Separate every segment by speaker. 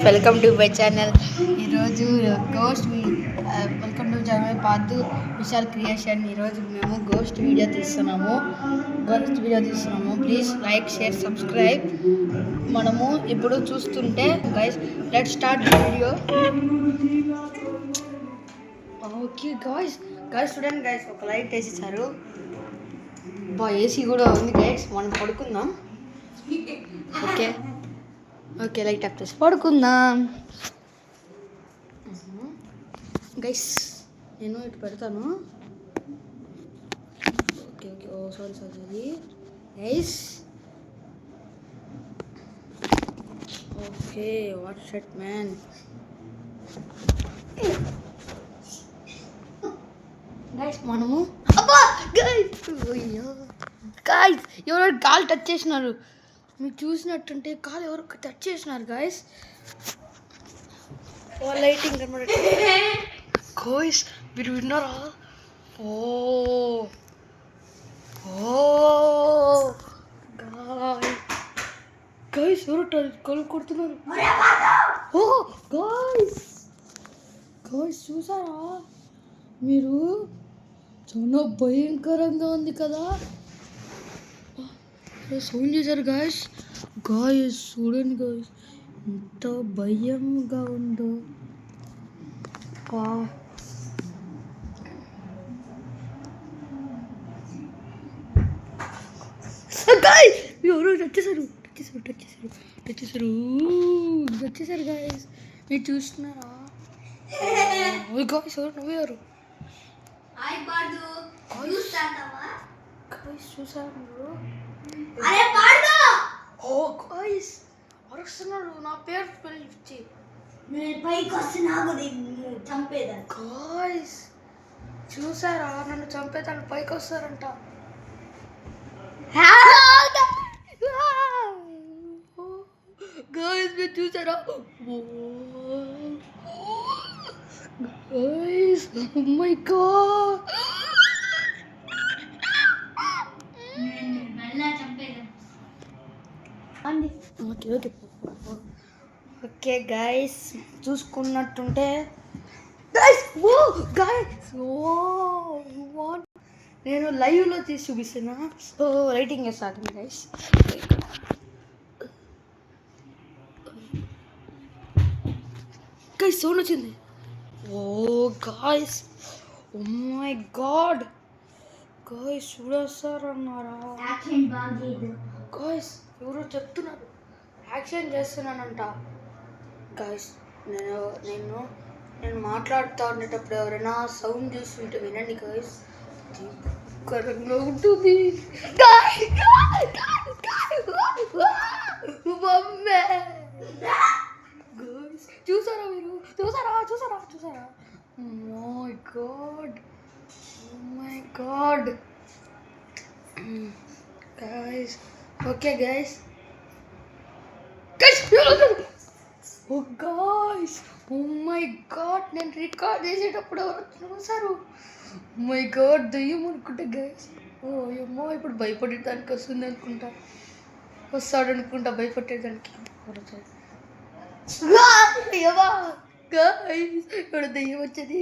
Speaker 1: Welcome to my channel. ఈరోజు welcome to channel పాతు Vishal creation. ఈరోజు మేము గోస్ట్ వీడియో తీస్తున్నాము. Please like, share, subscribe. మనము ఇప్పుడు చూస్తుంటే guys let's start video. Okay guys చూడండి గైస్, ఒక లైట్ వేసేసారు. ఏసీ కూడా ఉంది గైస్. మనం పడుకుందాం. ఓకే లైట్ ఆఫ్ చేసి పడుకుందాం గైస్. నేను ఇటు పెడతాను. Okay sorry guys. Okay what shut man. Guys మనము గైస్ ఎవరో కాలు టచ్ చేసినారు. మీరు చూసినట్టుంటే కాలు ఎవరు టచ్ చేసినారు గైస్. లైటింగ్ కనబడ గైస్, మీరు విన్నారా? గైస్ ఎవరు కళ్ళు కొడుతున్నారు. గైస్ చూసారా మీరు? చాలా భయంకరంగా ఉంది కదా. సౌండ్ చేశారు గాయస్. చూడండి గాయస్, ఎంత భయంగా ఉందో. ఎవరో వచ్చేసారు గాయస్. మీరు చూస్తున్నారా గాయస్? ఎవరు నవ్వారు చూసారు మీరు? అరుస్తున్నాడు నా పేరు పిలిచి. చూసారా? నన్ను చంపేదాన్ని పైకి వస్తారంట. మీరు చూసారా? My god. ఓకే గైస్ చూసుకున్నట్టుంటే నేను లైవ్లో తీసి చూపిస్తున్నా. సో రైటింగ్ వేస్తాను గైస్. సౌండ్ వచ్చింది. గాయస్ మై గాడ్ గాయస్ చూడొస్తారన్నారా? గాయస్ ఎవరో చెప్తున్నారు యాక్షన్ చేస్తున్నానంట. గాయస్ నేను మాట్లాడుతూ ఉండేటప్పుడు ఎవరైనా సౌండ్ చూస్తుంటే వినండి గాయస్. కరంగా ఉంటుంది. చూసారా మీరు? చూసారా? My god guys. Okay guys my God నేను రికార్డ్ చేసేటప్పుడు ఎవరు చూసారు? మై గాడ్ దయ్యం అనుకుంటా గైస్. అమ్మో ఇప్పుడు భయపడేదానికి వస్తుంది అనుకుంటా. వస్తాడు అనుకుంటా భయపడేదానికి. ఇప్పుడు దయ్యం వచ్చింది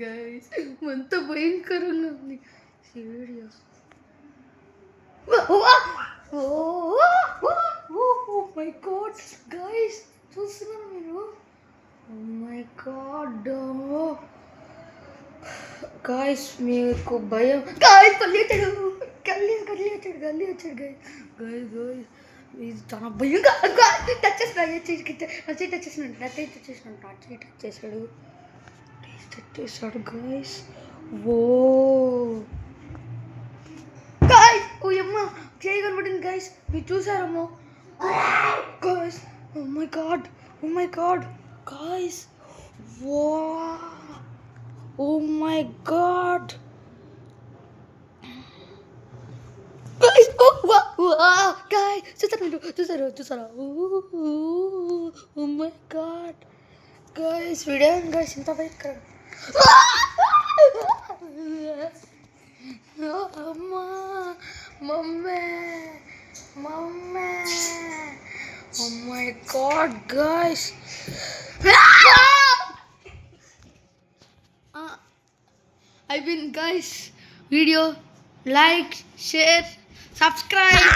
Speaker 1: గైస్. ఎంత భయంకరంగా ఉంది. సీరియస్. మై గాడ్ గైస్ చూస్తున్నారు మీరు? మై గాడ్ గాయస్ మీకు భయం. గాయస్ గల్లీ వచ్చాడు గాయస్. ఇది చాలా భయంగా టచ్ చేశాడు గాయస్. అమ్మ చేయి కనబడింది గాయస్. మీరు చూసారమ్మో guys. Oh my god guys. Oh my god చూసారా? Oh my god guys video guys ఇంత భయంకరం. అమ్మా mummy mummy oh my god guys అయిపోయింది guys video like share subscribe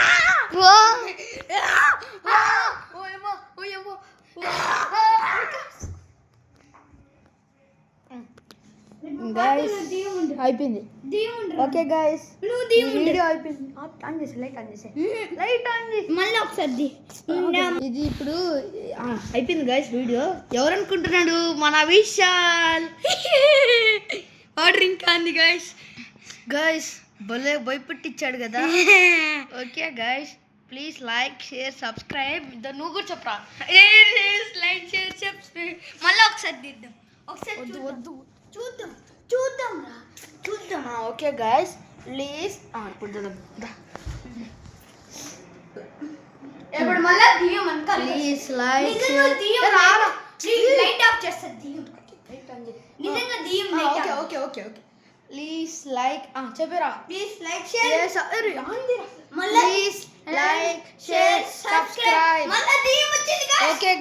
Speaker 1: guys అయిపోయింది ఓకే గైస్ వీడియో అయిపోయింది ఆన్ చేసి లైట్ ఆన్ చేసి
Speaker 2: మళ్ళీ ఒకసారి
Speaker 1: ఇది ఇప్పుడు అయిపోయింది గైస్ వీడియో ఎవరు అనుకుంటున్నాడు మన విశాల్ ఆర్డర్ ఇంకా అంది గైస్ గైస్ భలే భయపెట్టించాడు కదా okay guys please like share subscribe నువ్వు కూడా చెప్పరా
Speaker 2: లైక్ షేర్ సబ్స్క్రైబ్ మళ్ళీ ఒకసారి తీద్దాం ఒకసారి
Speaker 1: వద్దు వద్దు
Speaker 2: చూద్దాం చూద్దాం రా చూద్దాం
Speaker 1: ఓకే గైస్ ప్లీజ్ ఇప్పుడు
Speaker 2: ఇప్పుడు మళ్ళీ దియ్యం అనుకో
Speaker 1: ప్లీజ్ లైక్
Speaker 2: లైట్ ఆఫ్ చేస్తుంది దియ్యం నిజంగా దియ్యం light
Speaker 1: okay okay okay okay please like చెప్పరా
Speaker 2: please like share
Speaker 1: please like share subscribe
Speaker 2: మళ్ళీ దియ్యం వచ్చింది
Speaker 1: ఓకే